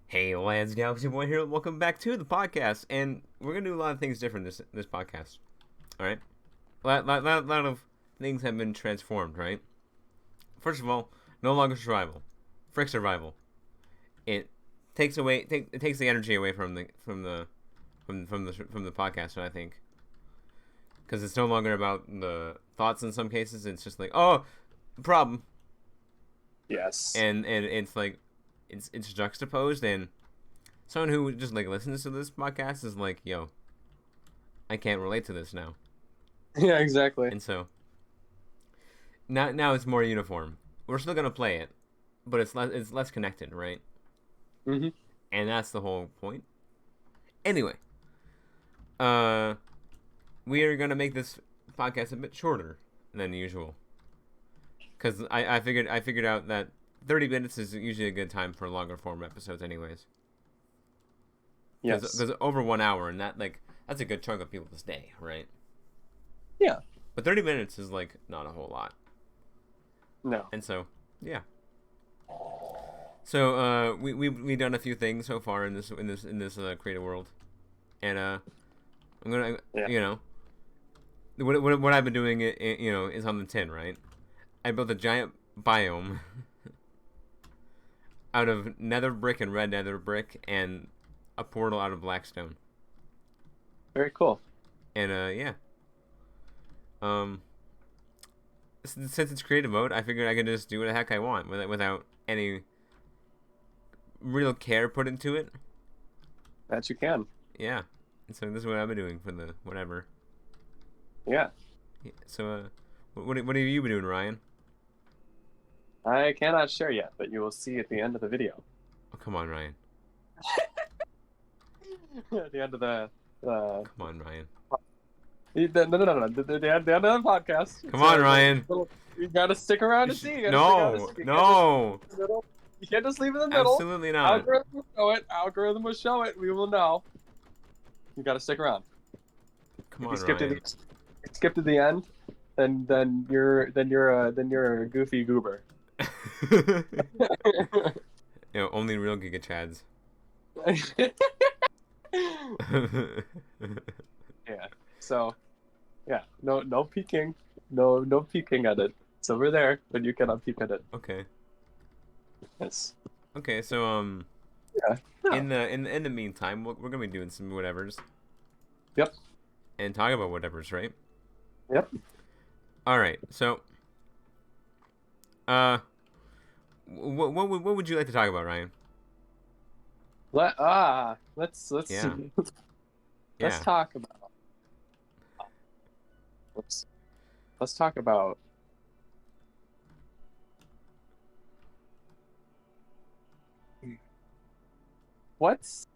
Hey lads, Galaxy Boy here. Welcome back to the podcast, and we're gonna do a lot of things different this podcast. All right, lot of things have been transformed. Right. First of all, no longer survival, frick survival. It it takes the energy away from the podcast. I think because it's no longer about the thoughts. In some cases, it's just like problem, Yes. and it's like it's juxtaposed, and someone who just like listens to this podcast is like, yo, I can't relate to this now. Yeah, exactly. And so now it's more uniform. We're still gonna play it, but it's less connected, right? hmm And that's the whole point. Anyway, uh, we are gonna make this podcast a bit shorter than usual because I figured out that 30 minutes is usually a good time for longer form episodes, anyways. Yes. Because over 1 hour, and that's a good chunk of people's day, right? Yeah. But 30 minutes is like not a whole lot, No. and so yeah. So we've done a few things so far in this creative world, and I'm gonna Yeah. what I've been doing is on the tin, right? I built a giant biome out of nether brick and red nether brick and a portal out of blackstone, Very cool. and yeah. Um, since it's creative mode, I figured I could just do what the heck I want without any real care put into it. That you can. Yeah, and so this is what I've been doing for the whatever. Yeah. Yeah, so what have you been doing, Ryan? I cannot share yet, but you will see at the end of the video. Oh, come on, Ryan. At the end of the Come on, Ryan. no. The end of the podcast. Come on, Ryan. You gotta stick around to see. No, no, You can't just leave it in the middle. absolutely not. Algorithm will show it. Algorithm will show it. We will know. You gotta stick around. Come If on, you skip to Ryan. the end, then you're a goofy goober. Only real Giga Chads. Yeah. So, yeah. No peeking. No peeking at it. It's over there, but you cannot peek at it. Okay. Yes. Okay. So Yeah. in the meantime, we're gonna be doing some whatevers Yep. and talk about whatevers, right? Yep. All right. So, what would you like to talk about, Ryan? Let's Yeah. see. Yeah. Let's talk about. Let's talk about. What's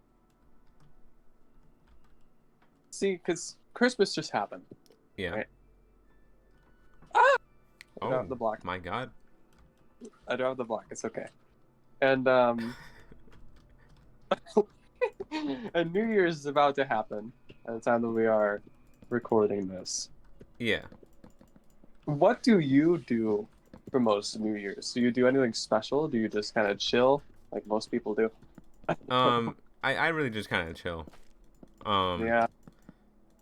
see? Because Christmas just happened. Yeah. Right. I Oh dropped the block. my God. I dropped the block. It's okay. And and New Year's is about to happen at the time that we are recording this. Yeah. What do you do for most New Year's? Do you do anything special? Do you just kind of chill like most people do? I really just kind of chill. Yeah.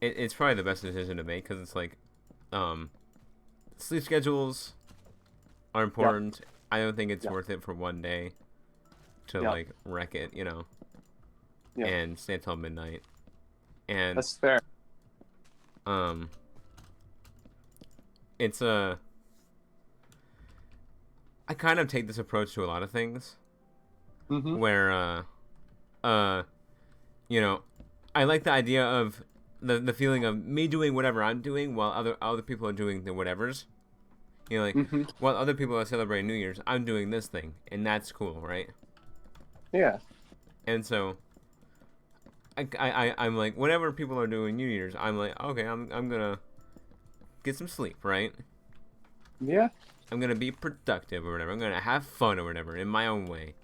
It's probably the best decision to make because it's like, sleep schedules are important. I don't think it's Yep. worth it for one day to Yep. like wreck it, Yep. and stay until midnight. And That's fair. um, it's I kind of take this approach to a lot of things Mm-hmm. where I like the idea of the feeling of me doing whatever I'm doing while other people are doing the whatevers. Mm-hmm. While other people are celebrating New Year's, I'm doing this thing, and that's cool, right? Yeah. And so, I'm like, whatever people are doing New Year's, I'm like, okay, I'm gonna get some sleep, right? Yeah. I'm gonna be productive or whatever. I'm gonna have fun or whatever in my own way,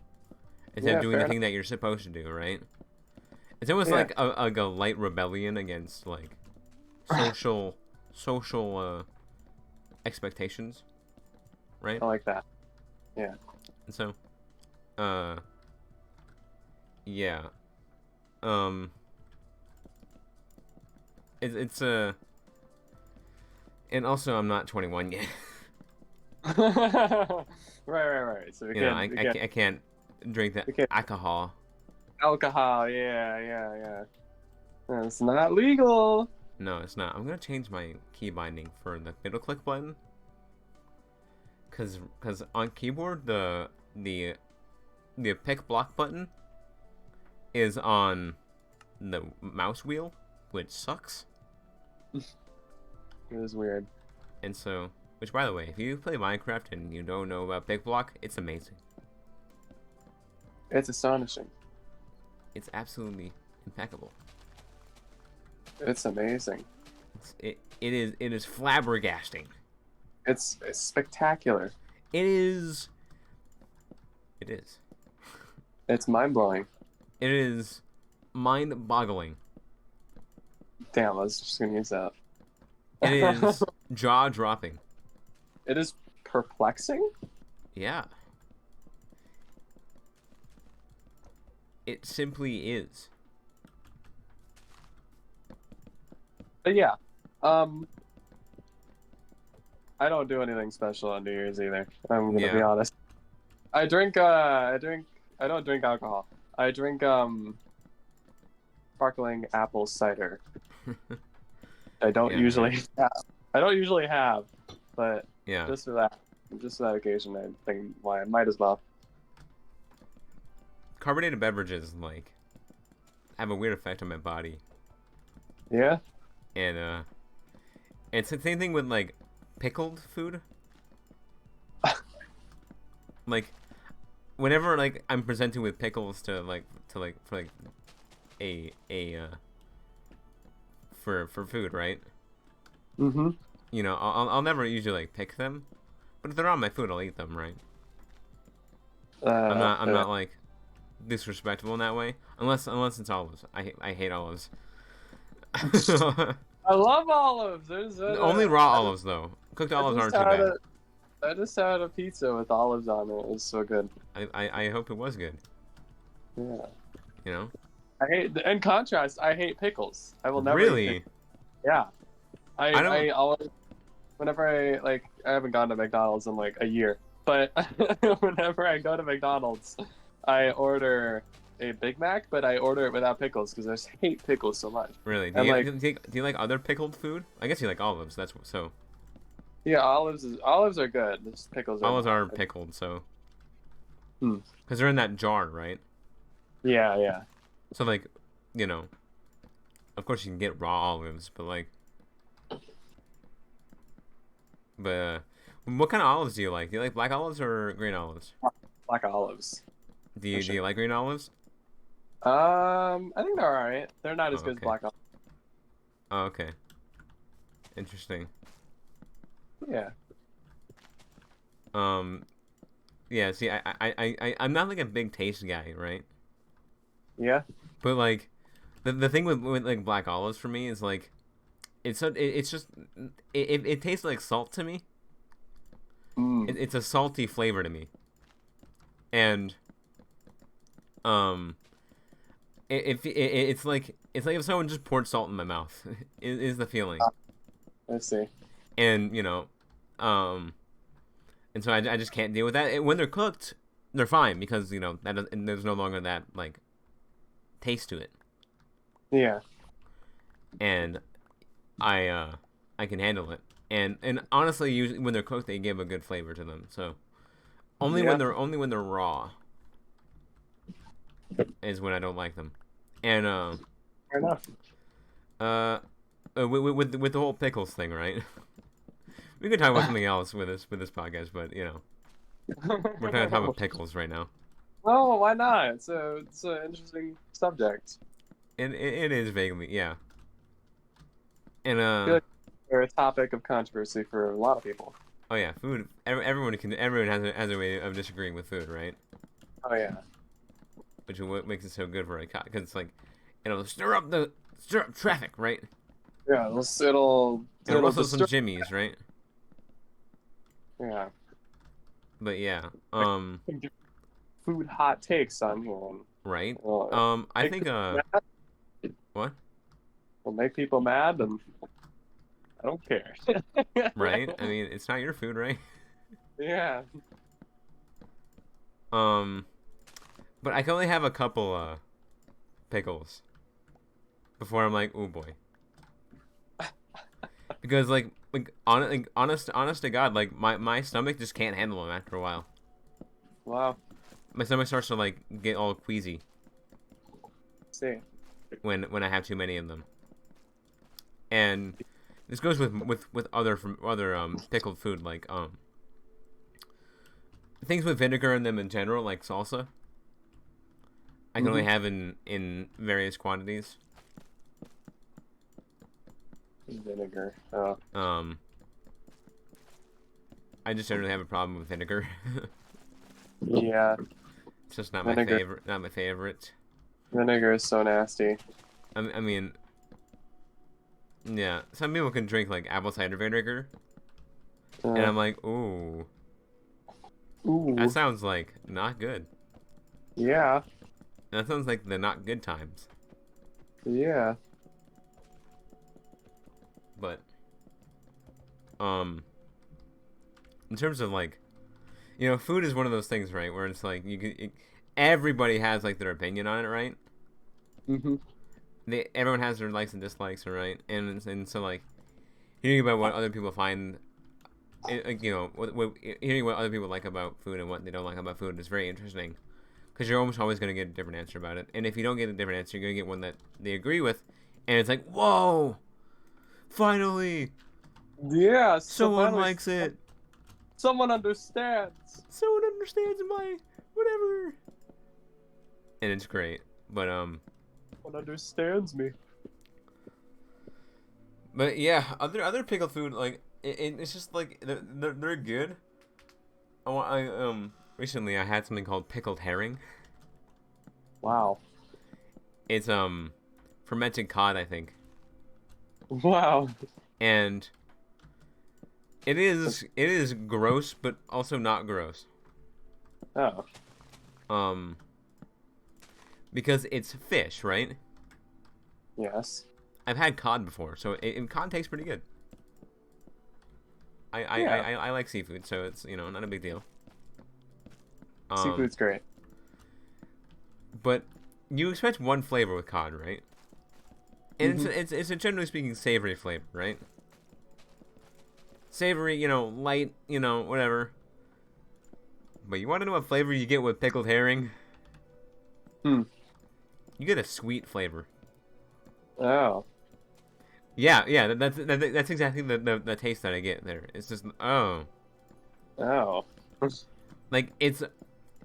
instead Yeah, of doing fair the thing that you're supposed to do, right? It's almost Yeah. like a light rebellion against like social expectations, right? I like that. Yeah. And so, Yeah. Um. It's a. And also, I'm not 21 yet. Right. So You know, I can't drink that we can't alcohol. alcohol. Yeah. It's not legal. No, it's not. I'm gonna change my key binding for the middle click button. Cause on keyboard the pick block button is on the mouse wheel, which sucks. It is weird. And so, which by the way, if you play Minecraft and you don't know about pick block, it's amazing. It's astonishing. It's absolutely impeccable. It's amazing. It is flabbergasting. It's spectacular. It is. It is. It's mind blowing. It is mind-boggling. Damn, I was just gonna use that. It is jaw-dropping. It is perplexing. Yeah. It simply is. But yeah, I don't do anything special on New Year's either. I'm gonna be honest. I don't drink alcohol. I drink sparkling apple cider. I don't usually have, but Yeah. just for that occasion, I think why I might as well. Carbonated beverages like have a weird effect on my body. Yeah. And it's the same thing with like pickled food. Like whenever like I'm presented with pickles for food, right? Mm-hmm. You know, I'll never usually like pick them, but if they're on my food, I'll eat them, right? I'm not like disrespectful in that way, unless it's olives. I hate olives. I love olives. Only raw olives though. Cooked olives aren't too bad. I just had a pizza with olives on it. It was so good. I hope it was good. Yeah. You know. In contrast, I hate pickles. I will never. Really? Yeah. I always, whenever I haven't gone to McDonald's in like a year, but whenever I go to McDonald's, I order a Big Mac, but I order it without pickles because I just hate pickles so much. Really? Do you like other pickled food? I guess you like olives. That's so. Yeah, olives are good. Just pickles. Olives are pickled, so. Hmm. Because they're in that jar, right? Yeah. So like, you know, of course you can get raw olives, but like, what kind of olives do you like? Do you like black olives or green olives? Black olives. Do you like green olives? I think they're alright. They're not as good as black olives. Oh, okay. Interesting. Yeah. Yeah. See, I'm not like a big taste guy, right? Yeah. But like, the thing with like black olives for me is like, it tastes like salt to me. It's a salty flavor to me. And it's like if someone just poured salt in my mouth is the feeling. I see. And you know, and so I just can't deal with that. And when they're cooked, they're fine because you know there's no longer that like taste to it. Yeah. And I can handle it. And honestly, usually when they're cooked, they give a good flavor to them. So only when they're raw is when I don't like them. And fair enough. With the whole pickles thing, right? We could talk about something else with this podcast, but you know, we're trying to talk about pickles right now. Oh, why not? It's an interesting subject. It is vaguely, yeah. And I feel like they're a topic of controversy for a lot of people. Oh yeah, food. Everyone has a way of disagreeing with food, right? Oh yeah. Which is what makes it so good for because it's like, stir up traffic, right? Yeah, it'll rustle some jimmies, right? Yeah. But yeah, food hot takes on here. right? I Make think people mad, what? will make people mad, and I don't care. Right? I mean, it's not your food, right? Yeah. Um, but I can only have a couple pickles before I'm like, oh boy. Because honest to God, like my stomach just can't handle them after a while. Wow. My stomach starts to like get all queasy See. when I have too many of them. And this goes with other pickled food like things with vinegar in them in general, like salsa. I can only have in various quantities. Vinegar. Oh. I just generally have a problem with vinegar. Yeah. It's just not Vinegar. my favorite. Not my favorite. Vinegar is so nasty. I mean, yeah. Some people can drink like apple cider vinegar, and I'm like, ooh, Ooh. that sounds like not good. Yeah. That sounds like the not good times. Yeah. But, in terms of like, food is one of those things, right? Where it's like everybody has like their opinion on it, right? Mhm. Everyone has their likes and dislikes, right? And so like hearing about what other people find, hearing what other people like about food and what they don't like about food is very interesting, because you're almost always gonna get a different answer about it. And if you don't get a different answer, you're gonna get one that they agree with, and it's like, whoa, finally, Yeah. someone likes it. Someone understands. Someone understands my whatever, and it's great. But Someone understands me. But yeah, other pickled food, like it's just like they're good. Recently I had something called pickled herring. Wow. It's fermented cod, I think, Wow. and it is gross, but also not gross. Oh. Because it's fish, right? Yes. I've had cod before, so cod tastes pretty good. I Yeah. like seafood, so it's not a big deal. Seafood's great. But you expect one flavor with cod, right? And it's a generally speaking savory flavor, right? Savory, light, whatever. But you want to know what flavor you get with pickled herring? Hmm. You get a sweet flavor. Oh. Yeah. That's exactly the taste that I get there. It's just Oh. like it's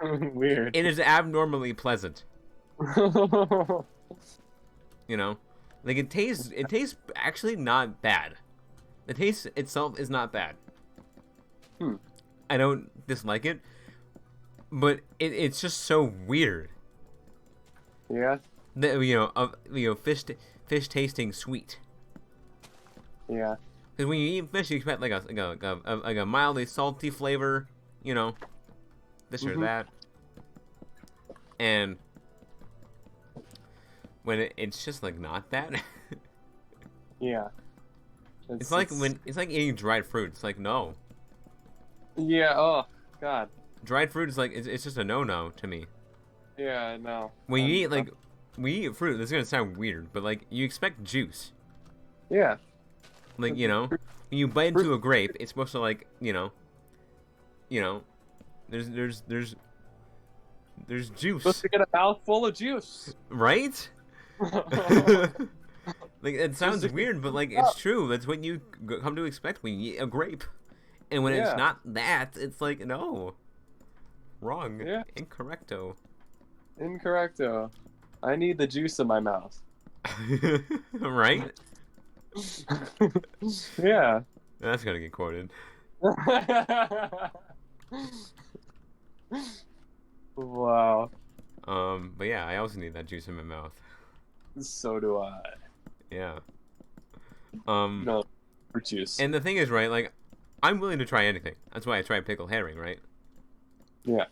Weird. it is abnormally pleasant. Like it tastes actually not bad. The taste itself is not bad. I don't dislike it, but it's just so weird. Yeah. Fish tasting sweet. Yeah. Because when you eat fish, you expect like a mildly salty flavor, this or that, and when it's just like not that. Yeah. It's like eating dried fruit. It's like no. Yeah. Oh God. Dried fruit is like it's just a no to me. Yeah. I know. When you eat fruit, this is gonna sound weird, but like you expect juice. Yeah. Like when you bite into a grape, it's supposed to like there's juice. Supposed to get a mouthful of juice. Right? Like it sounds weird, but like it's true. That's what you come to expect when you eat a grape. And when it's not that, it's like no, wrong, incorrecto. Incorrecto. I need the juice in my mouth. Right? Yeah. That's gonna get quoted. Wow. But yeah, I also need that juice in my mouth. So do I. Yeah. No, for juice. And the thing is, right, like, I'm willing to try anything. That's why I tried pickled herring, right? Yeah.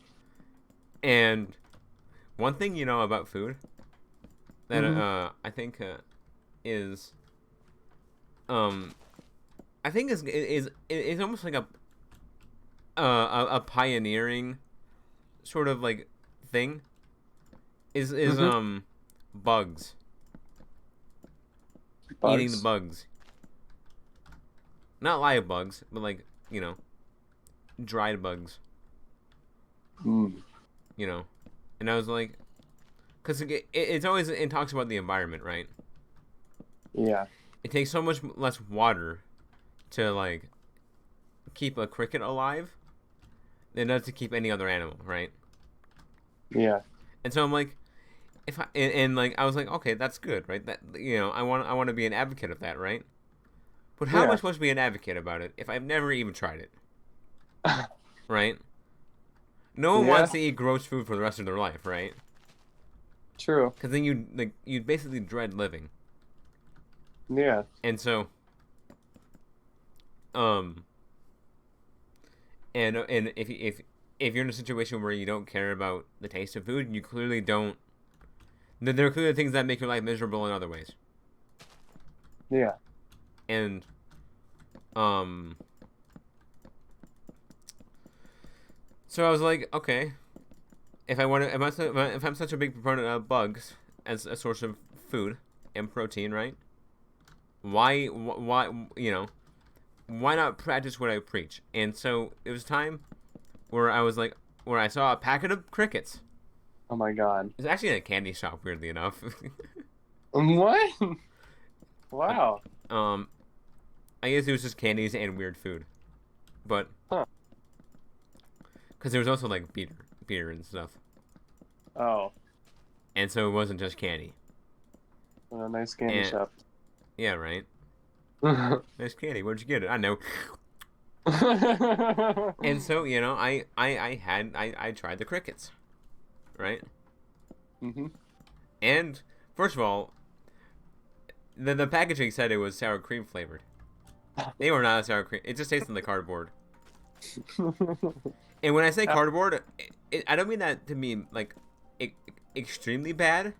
And one thing you know about food that I think is I think is almost like a pioneering sort of like thing is bugs. Eating the bugs. Not live bugs, but like, you know, dried bugs. Mm. You know. And I was like, because it's always, it talks about the environment, right? Yeah. It takes so much less water to, like, keep a cricket alive than it does to keep any other animal, right? Yeah. And so I'm like, if I, and like, I was like, okay, that's good, right? That, you know, I want to be an advocate of that, right? But how am I supposed to be an advocate about it if I've never even tried it? Right? No one wants to eat gross food for the rest of their life, right? True. Because then you basically dread living. Yeah. And so, and if you're in a situation where you don't care about the taste of food, you clearly don't. There are clearly things that make your life miserable in other ways. Yeah. And, so I was like, okay, if I'm such a big proponent of bugs as a source of food and protein, right? Why, you know, why not practice what I preach? And so it was time where I saw a packet of crickets. Oh my god. It was actually in a candy shop, weirdly enough. What? Wow. I guess it was just candies and weird food, but because there was also like beer and stuff. Oh. And so it wasn't just candy. A nice candy shop. Yeah, right. Nice candy. Where'd you get it? I know. And so, you know, I tried the crickets, right? Mm-hmm. And first of all, the packaging said it was sour cream flavored. They were not sour cream. It just tasted like cardboard. And when I say cardboard, I don't mean that to mean like extremely bad.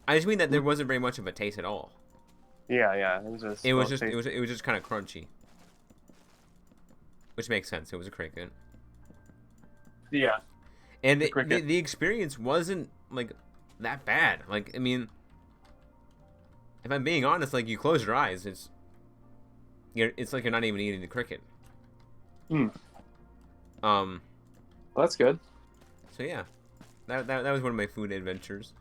I just mean that there wasn't very much of a taste at all. Yeah. It was just kind of crunchy, which makes sense. It was a cricket. Yeah. And the experience wasn't like that bad. Like, I mean, if I'm being honest, like you close your eyes, it's like you're not even eating the cricket. Well, that's good. So yeah, that was one of my food adventures.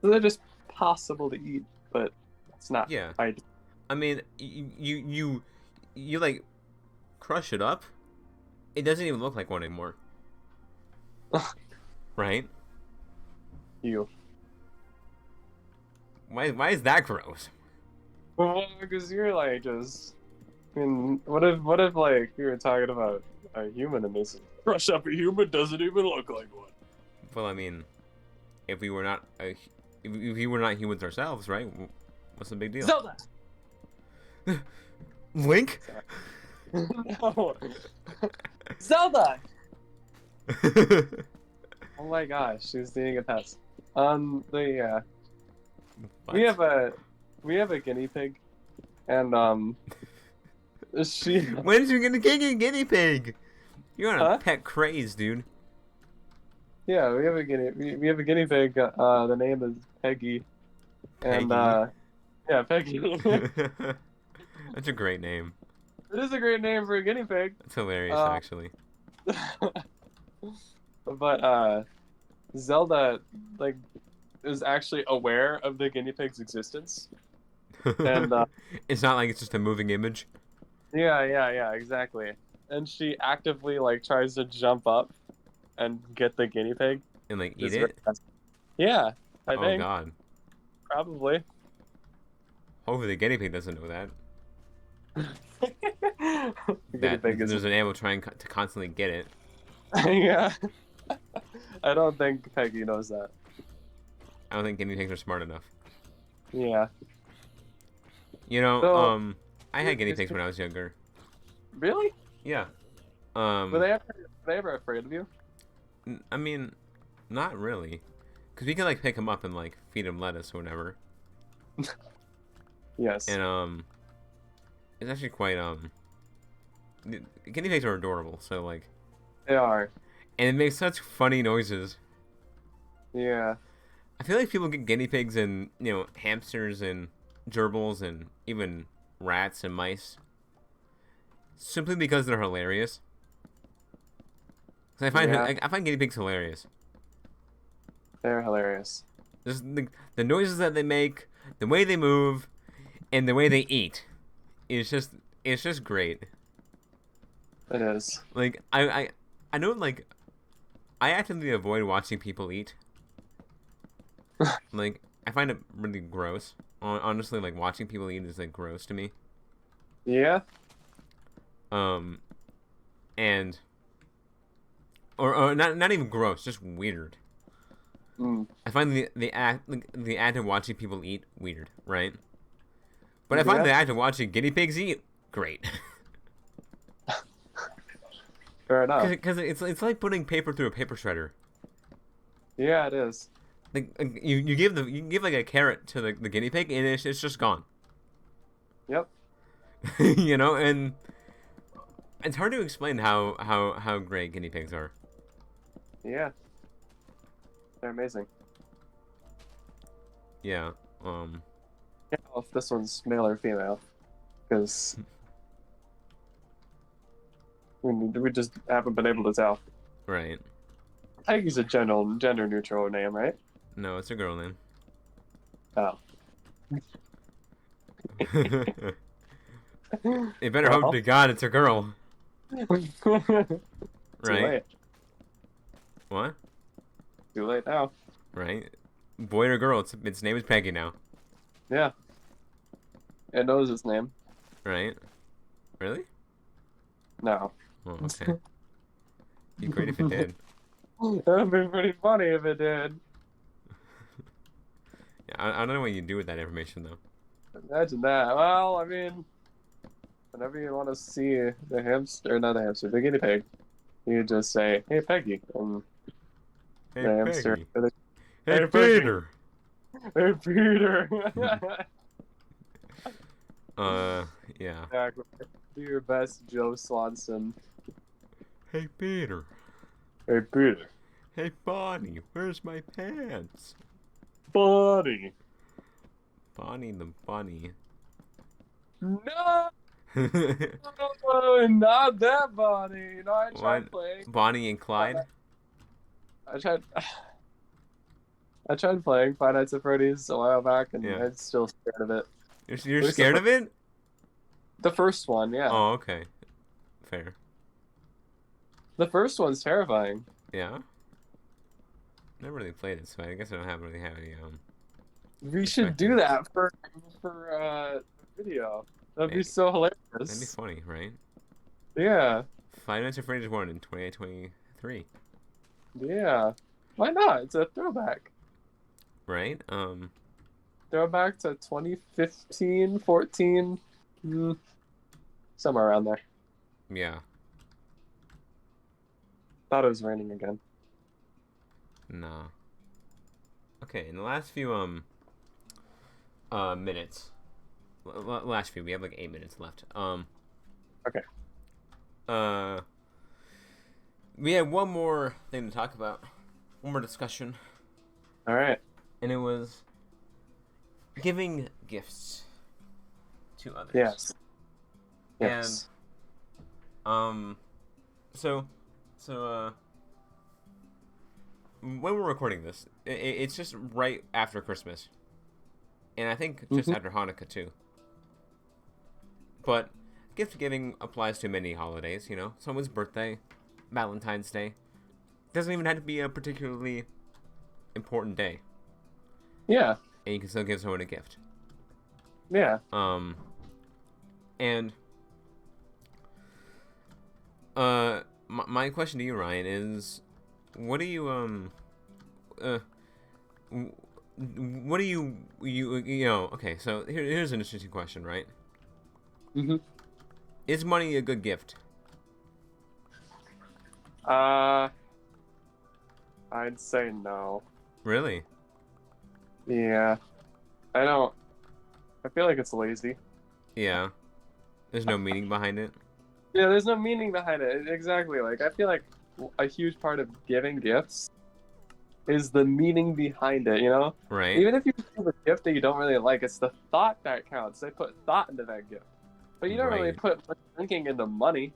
So they're just possible to eat, but it's not. Yeah. Ideal. I mean, you like crush it up. It doesn't even look like one anymore. Right? Why is that gross? Well, because you're like just. I mean, what if like you were talking about a human and this crush up a human doesn't even look like one? Well, I mean, if we were not humans ourselves, right? What's the big deal? Zelda. Link? No. Zelda. Oh my gosh, she's being a pest. What? We have a guinea pig, and she. When did you get a guinea pig? You're on a Huh? pet craze, dude. Yeah, we have a guinea pig. The name is Peggy, and yeah, Peggy. That's a great name. It is a great name for a guinea pig. That's hilarious, actually. But Zelda like is actually aware of the guinea pig's existence, and it's not like it's just a moving image. yeah, exactly. And she actively like tries to jump up and get the guinea pig And like eat It's it. Yeah, I Oh think god. probably. Hopefully the guinea pig doesn't know that. The guinea That pig is there's an animal trying to constantly get it. yeah. I don't think Peggy knows that. I don't think guinea pigs are smart enough. Yeah. You know, So- I had guinea pigs when I was younger. Really? Yeah. Were they ever afraid of you? I mean, not really, because we can like pick them up and like feed them lettuce or whatever. Yes. And it's actually quite guinea pigs are adorable. So like, They are. and it makes such funny noises. Yeah. I feel like people get guinea pigs and hamsters and gerbils and even rats and mice simply because they're hilarious. 'Cause I find guinea pigs hilarious. They're hilarious. Just the noises that they make, the way they move, and the way they eat. It's just great. It is. Like I know like I actively avoid watching people eat. Like I find it really gross. Honestly, like watching people eat is like gross to me. Yeah. And or not even gross, just weird. Mm. I find the act of watching people eat weird, right? But I find the act of watching guinea pigs eat great. Fair enough. Because it's like putting paper through a paper shredder. Yeah, it is. Like you give like a carrot to the guinea pig and it's just gone. Yep. And it's hard to explain how great guinea pigs are. Yeah. They're amazing. Yeah. Can't tell if this one's male or female, because we just haven't been able to tell. Right. Peggy's a gender neutral name, right? No, it's a girl name. Oh. You better hope to God it's a girl. Too Right? late. What? Too late now. Right? Boy or girl? Its name is Peggy now. Yeah. It knows its name. Right? Really? No. Oh, okay. Be great if it did. That'd be pretty funny if it did. Yeah, I don't know what you do with that information though. Imagine that. Well, I mean, whenever you want to see the hamster, not the hamster, the guinea pig, you just say, "Hey, Peggy," and Hey, the hamster. Peggy. Hey, Hey, Peter. Hey, Peter. Yeah. Exactly. Do your best, Joe Swanson. Hey, Peter. Hey, Peter. Hey, Bonnie. Where's my pants? Bonnie. Bonnie the bunny. No, not that Bonnie. No, I tried What? playing. Bonnie and Clyde? I tried playing Five Nights at Freddy's a while back, and Yeah. I'm still scared of it. You're scared of it? The first one, yeah. Oh, okay. Fair. The first one's terrifying. Yeah? Never really played it, so I guess I don't really have any, We should do that for video. That'd be Maybe. so hilarious. That'd be funny, right? Yeah, Five Nights at Freddy's 1 in 2023. yeah. Why not? It's a throwback. Right? Throwback to 2015, 14, somewhere around there. Yeah. Thought it was raining again. Nah. Okay, in the last few, minutes. Last few, we have like 8 minutes left. Okay. We had one more thing to talk about. One more discussion. All right. And it was giving gifts to others. Yes. Yes. So, when we're recording this, it's just right after Christmas. And I think just after Hanukkah, too. But gift giving applies to many holidays, Someone's birthday, Valentine's Day. Doesn't even have to be a particularly important day. Yeah. And you can still give someone a gift. Yeah. And my question to you, Ryan, is what do you okay, so here's an interesting question, right? Is money a good gift? I'd say no. Really? Yeah, I don't. I feel like it's lazy. Yeah. There's no meaning behind it. Yeah, there's no meaning behind it. Exactly. Like I feel like a huge part of giving gifts is the meaning behind it. You know, Right? even if you give a gift that you don't really like, it's the thought that counts. They put thought into that gift, but you don't really Right. put much thinking into money.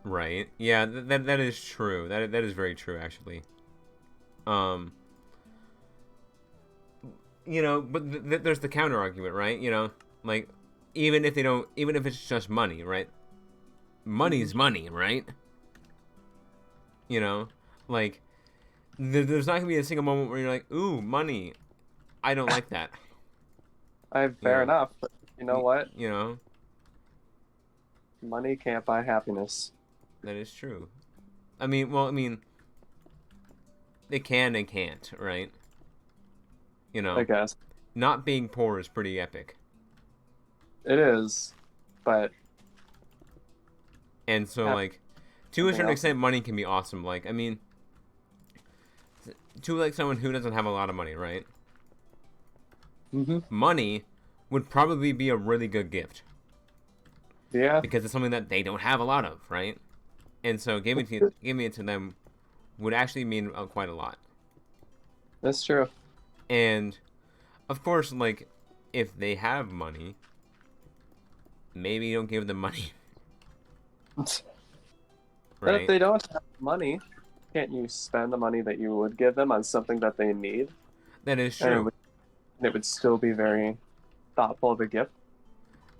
Right. Yeah, that is true. That is very true actually. Um, but there's the counter argument, right? Like even if it's just money, right? Hmm. Money's money, right? You know, like there's not gonna be a single moment where you're like, "Ooh, money. I don't like that." I You fair know, enough. But you know what? you know Money can't buy happiness. that is true. I mean, they can and can't, right? You I know, guess not being poor is pretty epic, it is, but and so have like, to a something certain else. extent, money can be awesome. Like, I mean, to like someone who doesn't have a lot of money, right? Hmm. Money would probably be a really good gift Yeah, because it's something that they don't have a lot of, right? And so giving it to them would actually mean quite a lot. that's true. And of course, like if they have money, maybe you don't give them money, But if right? they don't have money, can't you spend the money that you would give them on something that they need? That is And true. it would still be very thoughtful of a gift.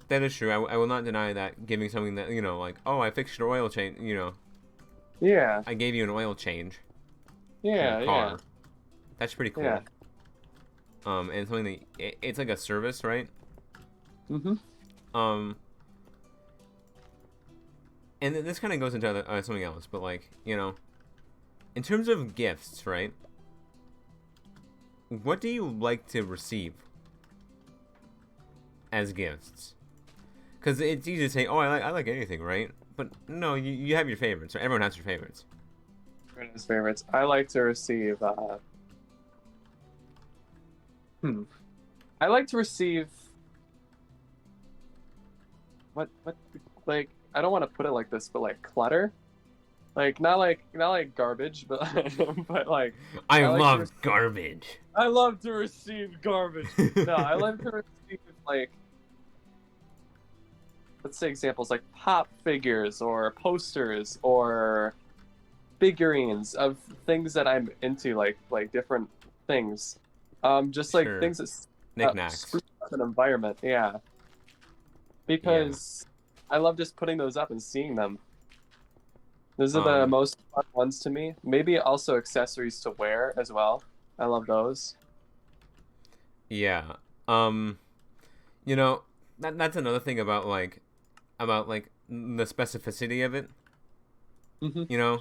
That is true. I will not deny that giving something that like, oh, I fixed your oil change. Yeah, I gave you an oil change in your yeah, yeah, car. That's pretty yeah. cool. And something it's like a service, right? Hmm. Um, and this kind of goes into something else, but like in terms of gifts, right? What do you like to receive as gifts? Because it's easy to say, oh, I like anything, right? But no, you have your favorites. Right? Everyone has their favorites. His favorites. I like to receive. Hmm. I like to receive. What? Like I don't want to put it like this, but like clutter. Like not like garbage, but but like I I like to. love garbage. I love to receive garbage. No, I love to receive like let's say examples like pop figures or posters or figurines of things that I'm into, like different things. Just like Sure, things that knickknacks. spruce up an environment. Yeah, Yeah. because I love just putting those up and seeing them. Those are the Um. most fun ones to me. Maybe also accessories to wear as well. I love those. Yeah. Um. You know that's another thing about the specificity of it. Hmm. You know,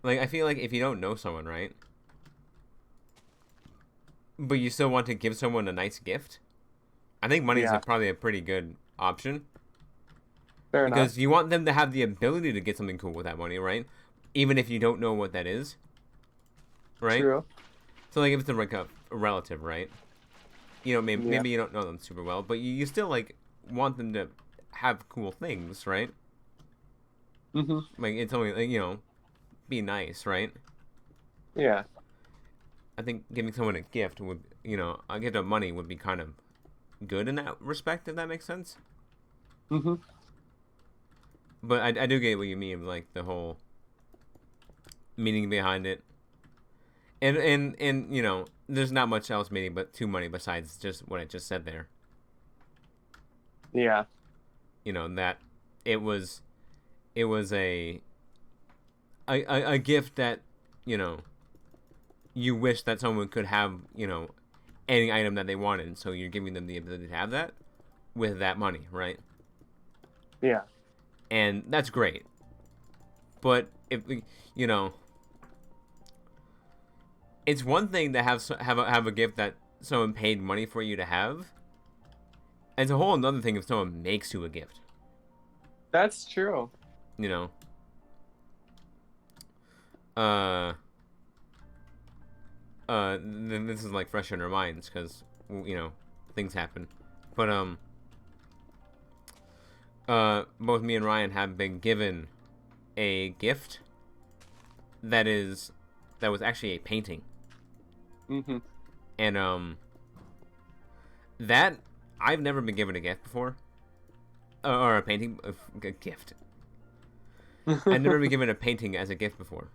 like I feel like if you don't know someone, right, but you still want to give someone a nice gift, I think money is Yeah, probably a pretty good option fair enough. because you want them to have the ability to get something cool with that money, right? Even if you don't know what that is, right? True. So like if it's like a relative, right? Maybe, Yeah. maybe you don't know them super well, but you still like want them to have cool things, right? Hmm. Like it's only like, be nice, right? Yeah. I think giving someone a gift would, a gift of money would be kind of good in that respect, if that makes sense. Hmm. But I do get what you mean, like the whole meaning behind it, and there's not much else meaning but to money besides just what I just said there. Yeah. That it was it was a gift that you know you wish that someone could have any item that they wanted, so you're giving them the ability to have that with that money, right? Yeah. And that's great. But if you know, it's one thing to have a gift that someone paid money for you to have. And it's a whole another thing if someone makes you a gift. That's true. You know, uh, this is like fresh in our minds because things happen, but both me and Ryan have been given a gift that was actually a painting. Mm-hmm. And that I've never been given a gift before, or a painting, a gift. I've never been given a painting as a gift before,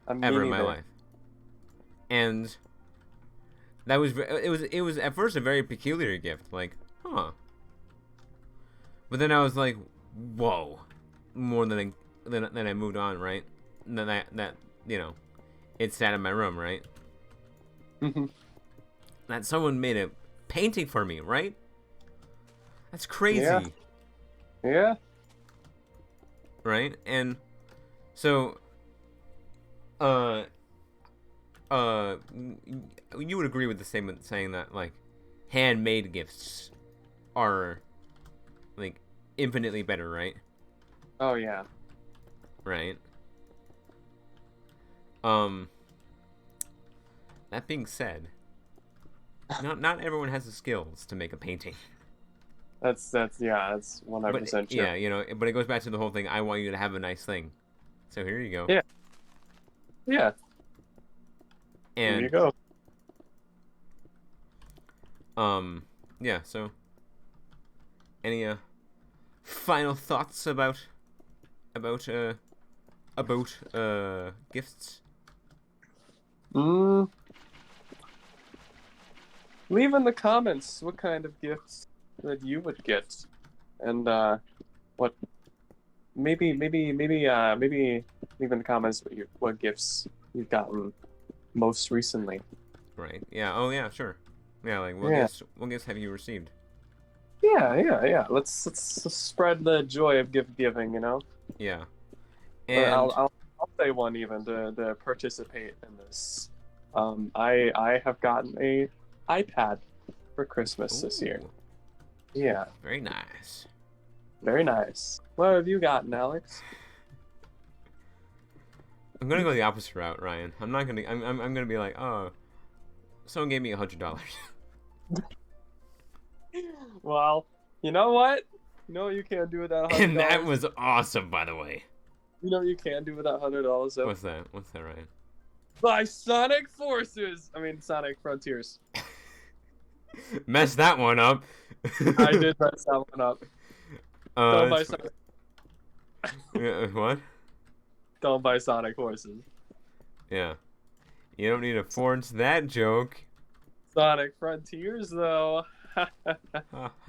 ever in my life, and that was it was at first a very peculiar gift, like, huh. But then I was like, whoa, more than I moved on, right? And then that it sat in my room, right? Mm-hmm. That someone made a painting for me, right? That's crazy. Yeah. Right? And so you would agree with the statement saying that like handmade gifts are like infinitely better, right? Oh yeah. Right. That being said, not everyone has the skills to make a painting. That's 100% true. Yeah, but it goes back to the whole thing. I want you to have a nice thing, so here you go. Yeah. And here you go. Yeah. So, any final thoughts about gifts? Leave in the comments what kind of gifts that you would get, and what maybe leave in the comments what gifts you've gotten most recently. Right. Yeah. Oh yeah. Sure. Yeah. Like what gifts have you received? Yeah. Let's spread the joy of gift giving. Yeah. And And I'll say one even to participate in this. I have gotten a iPad for Christmas this year. Ooh, Yeah, very nice. very nice. What have you gotten, Alex? I'm gonna go the opposite route, Ryan. I'm not gonna. I'm gonna be like, oh, someone gave me $100. Well, you know what? You know what you can't do without $100. And that was awesome, by the way. You know what you can't do without $100. Though? What's that? What's that, Ryan? Buy Sonic Sonic Frontiers. Messed that one up. I did mess that one up. Don't buy Sonic. What? Don't buy Sonic horses. Yeah. You don't need to forge that joke. Sonic Frontiers, though.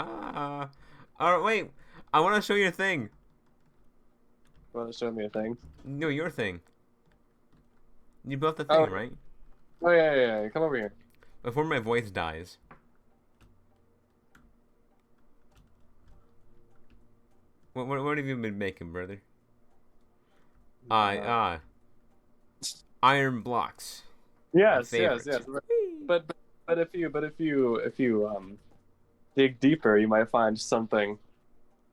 Alright, wait. I want to show you a thing. You want to show me a thing? No, your thing. You built the thing, right? Oh, yeah. Come over here. Before my voice dies. What have you been making, brother? Iron blocks. Yes. But if you dig deeper, you might find something.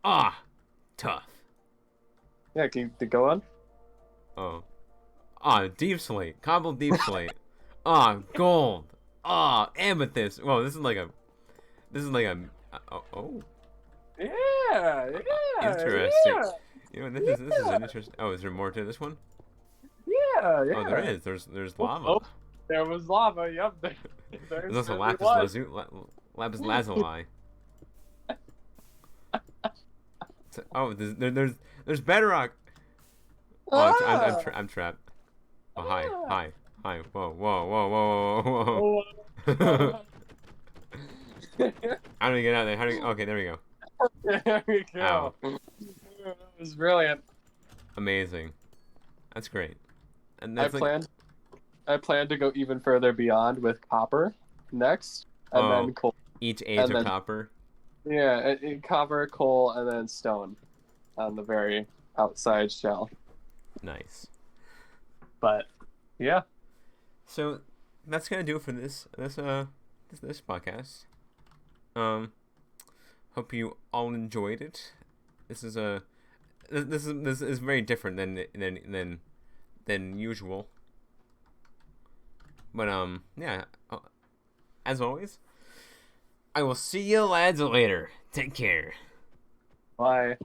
Tough. Yeah, can you go on? Oh. Deep slate. Cobbled deep slate. Gold. Amethyst. Whoa, this is like a. Oh. Yeah. Interesting. Yeah. This is an interesting. Oh, is there more to this one? Yeah. Oh, there is. There's lava. Oh, there was lava. Yup. There's also lapis lazuli. There's bedrock. Oh, I'm trapped. Oh, hi. Whoa. How do we get out of there? Okay, there we go. There we go. Ow. That was brilliant. Amazing. That's great. And I that's plan to go even further beyond with copper next, and then coal. Each age of copper. Yeah, copper, coal, and then stone on the very outside shell. Nice. But yeah. So that's gonna do it for this podcast. Hope you all enjoyed it. This is very different than usual. But yeah. As always, I will see you lads later. Take care. Bye.